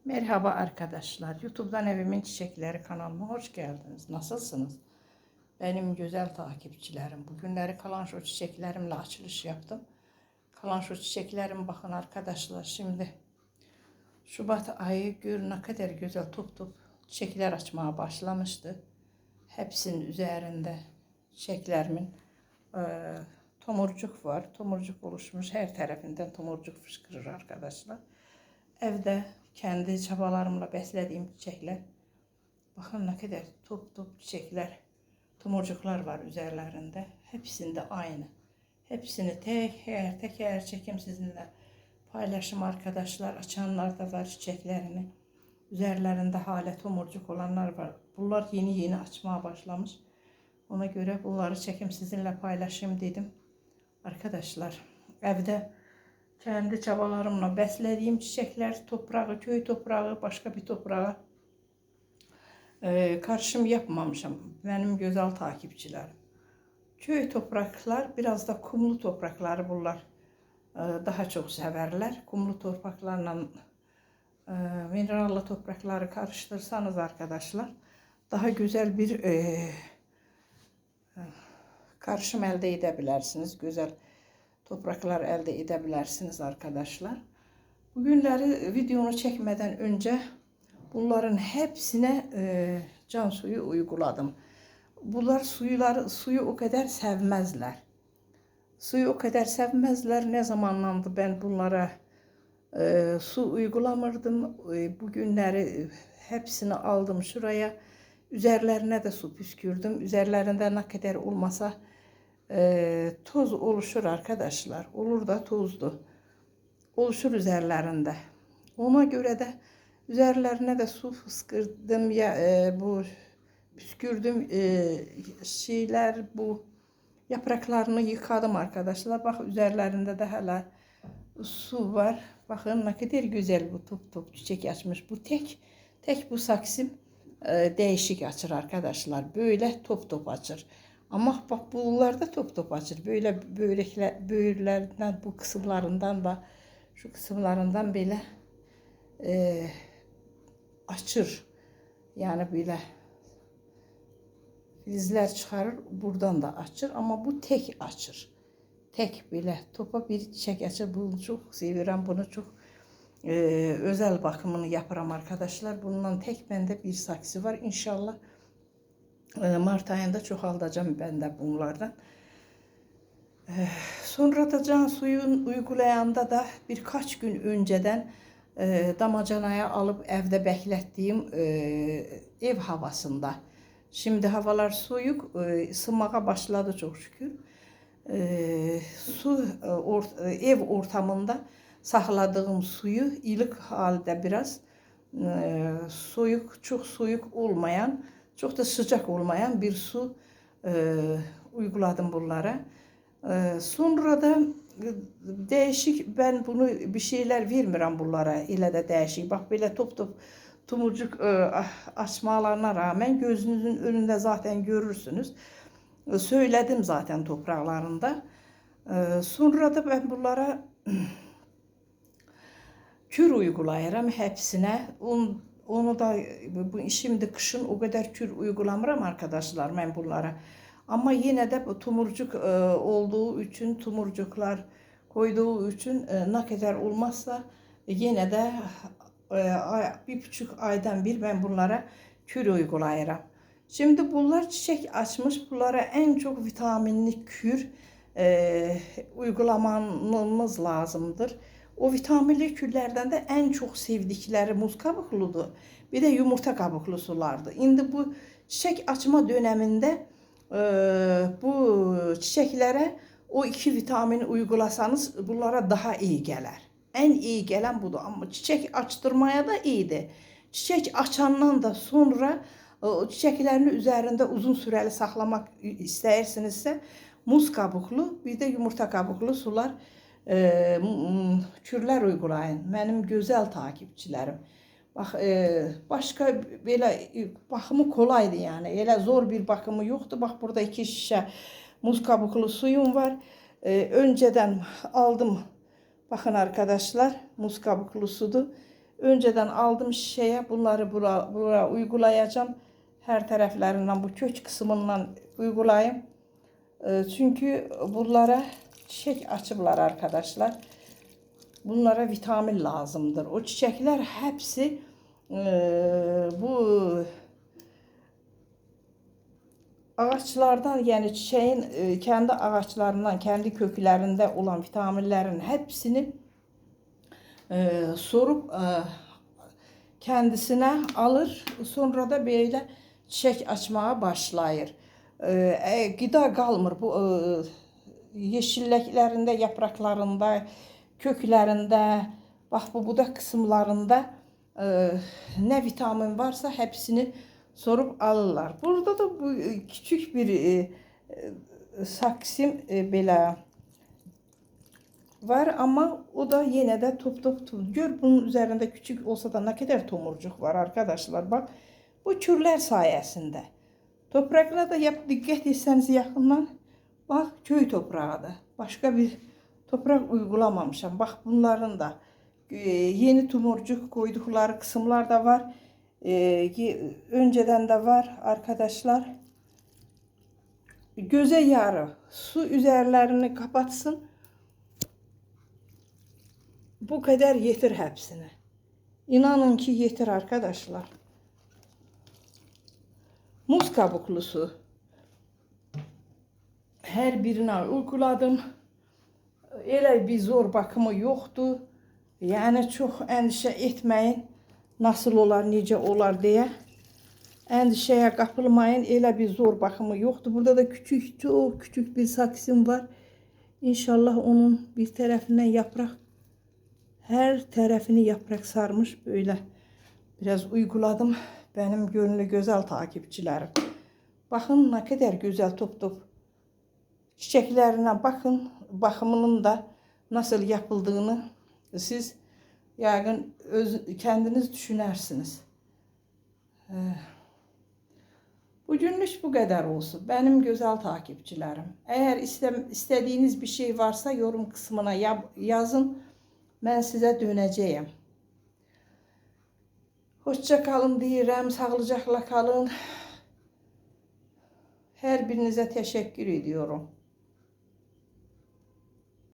Merhaba arkadaşlar. YouTube'dan Evimin Çiçekleri kanalıma hoş geldiniz. Nasılsınız? Benim güzel takipçilerim. Bugünleri kalanço çiçeklerimle açılış yaptım. Kalanço çiçeklerim bakın arkadaşlar. Şimdi Şubat ayı gör ne kadar güzel top top çiçekler açmaya başlamıştı. Hepsinin üzerinde çiçeklerimin e, tomurcuk var. Tomurcuk oluşmuş. Her tarafından tomurcuk fışkırır arkadaşlar. Evde kendi çabalarımla beslediğim çiçekler. Bakın ne kadar top top çiçekler, tomurcuklar var üzerlerinde. Hepsinde aynı. Hepsini teker teker çekim sizinle paylaşım arkadaşlar. Açanlar da var çiçeklerini. Üzerlerinde hala tomurcuk olanlar var. Bunlar yeni yeni açmaya başlamış. Ona göre bunları çekim sizinle paylaşayım dedim. Arkadaşlar evde kendi çabalarımla beslediğim çiçekler, toprağı, köy toprağı, başka bir toprağa karışım yapmamışım. Benim güzel takipçilerim. Köy topraklar, biraz da kumlu toprakları bunlar daha çok severler. Kumlu topraklarla minerallı toprakları karıştırsanız arkadaşlar daha güzel bir karışım elde edebilirsiniz. Güzel topraklar elde edebilirsiniz arkadaşlar. Bugünleri videonu çekmeden önce bunların hepsine can suyu uyguladım. Bunlar suyu o kadar sevmezler. Suyu o kadar sevmezler. Ne zamanlandı ben bunlara su uygulamırdım. Bugünleri hepsini aldım şuraya. Üzerlerine de su püskürdüm. Üzerlerinde ne kadar olmasa toz oluşur arkadaşlar. Olur da tozdu. Oluşur üzerlerinde. Ona göre de üzerlerine de su fıskırdım ya bu püskürdüm şeyler bu yapraklarını yıkadım arkadaşlar. Bak üzerlerinde de hala su var. Bakın ne kadar güzel bu top top çiçek açmış. Bu tek bu saksim değişik açır arkadaşlar. Böyle top top açır. Ama bak bunlarda top top açır. Böyle böylelerden bu kısımlarından da şu kısımlarından böyle açır. Yani böyle filizler çıkarır. Buradan da açır. Ama bu tek açır. Tek böyle topa bir çiçek açır. Bunu çok seviyorum. Bunu çok özel bakımını yaparım arkadaşlar. Bundan tek bende bir saksı var. İnşallah Mart ayında çoğaltacağım ben de bunlardan. Sonra da can suyun uygulayanda da birkaç gün önceden damacanaya alıp evde beklettiğim ev havasında. Şimdi havalar soğuk, ısınmaya başladı çok şükür. Ev ortamında sakladığım suyu ilik halde biraz çok soğuk olmayan, çok da sıcak olmayan bir su uyguladım bunlara. Sonra da değişik ben bunu bir şeyler vermirəm bunlara elə də değişik. Bak böyle top top tumurcuk açmalarına rağmen gözünüzün önünde zaten görürsünüz. Söyledim zaten topraklarında. Sonra da ben bunlara kür uygulayıram hepsine. Onu da şimdi kışın o kadar kür uygulamıram arkadaşlar ben bunlara. Ama yine de bu tumurcuk olduğu için, tumurcuklar koyduğu için ne kadar olmazsa yine de 1,5 aydan bir ben bunlara kür uygulayıram. Şimdi bunlar çiçek açmış. Bunlara en çok vitaminli kür uygulamamız lazımdır. O vitaminli kürlerden de en çok sevdikleri muz kabukludur. Bir de yumurta kabuklusulardı. Şimdi bu çiçek açma döneminde bu çiçeklere o iki vitamin uygulasanız bunlara daha iyi gelir. En iyi gelen budur. Ama çiçek açtırmaya da iyidir. Çiçek açandan da sonra o çiçeklerini üzerinde uzun süreli saklamak istəyirsinizsə muz kabuklu bir de yumurta kabuklu sular kürlər uygulayın. Benim güzel takipçilerim. Bak başka böyle bakımı kolaydı yani. Elə zor bir bakımı yoktu. Bak burada 2 şişe muz kabuklu suyum var. Önceden aldım. Bakın arkadaşlar muz kabuklu sudu. Önceden aldım şişeye. Bunları buraya uygulayacağım. Her taraflarından bu kök kısmından uygulayayım. Çünkü bunlara çiçek açıblar arkadaşlar. Bunlara vitamin lazımdır. O çiçekler hepsi bu ağaçlardan, yani çiçeğin kendi ağaçlarından, kendi köklerinde olan vitaminlerin hepsini sorup kendisine alır. Sonra da böyle çiçek açmaya başlayır. Gıda kalmır bu yeşilliklerinde, yapraklarında, köklerinde, bak bu budak kısımlarında ne vitamin varsa hepsini sorup alırlar. Burada da bu küçük bir saksim belə var ama o da yine de top. Gör bunun üzerinde küçük olsa da ne kadar tomurcuk var arkadaşlar. Bak bu kürler sayesinde. Toprakla da dikkat etseniz yakından. Bak köy toprağı da. Başka bir toprak uygulamamışım. Bak bunların da yeni tomurcuk koydukları kısımlar da var. Önceden de var arkadaşlar. Göze yarı su üzerlerini kapatsın. Bu kadar yetir hepsine. İnanın ki yetir arkadaşlar. Muz kabuklusu. Her birine uyguladım. Elə bir zor bakımı yoktu. Yani çok endişe etmeyin. Nasıl olar, necə olar diye. Endişeye kapılmayın. Elə bir zor bakımı yoktu. Burada da küçük, çok küçük bir saksim var. İnşallah onun bir tarafından yaprak, her tarafını yaprak sarmış. Böyle biraz uyguladım. Benim gönlü güzel takipçilerim. Bakın ne kadar güzel top. Çiçeklerine bakın. Bakımının da nasıl yapıldığını siz yakın kendiniz düşünersiniz. Bugünlük bu kadar olsun. Benim güzel takipçilerim. Eğer istediğiniz bir şey varsa yorum kısmına yazın. Ben size döneceğim. Hoşça kalın deyirəm. Sağlıcakla kalın. Her birinize teşekkür ediyorum.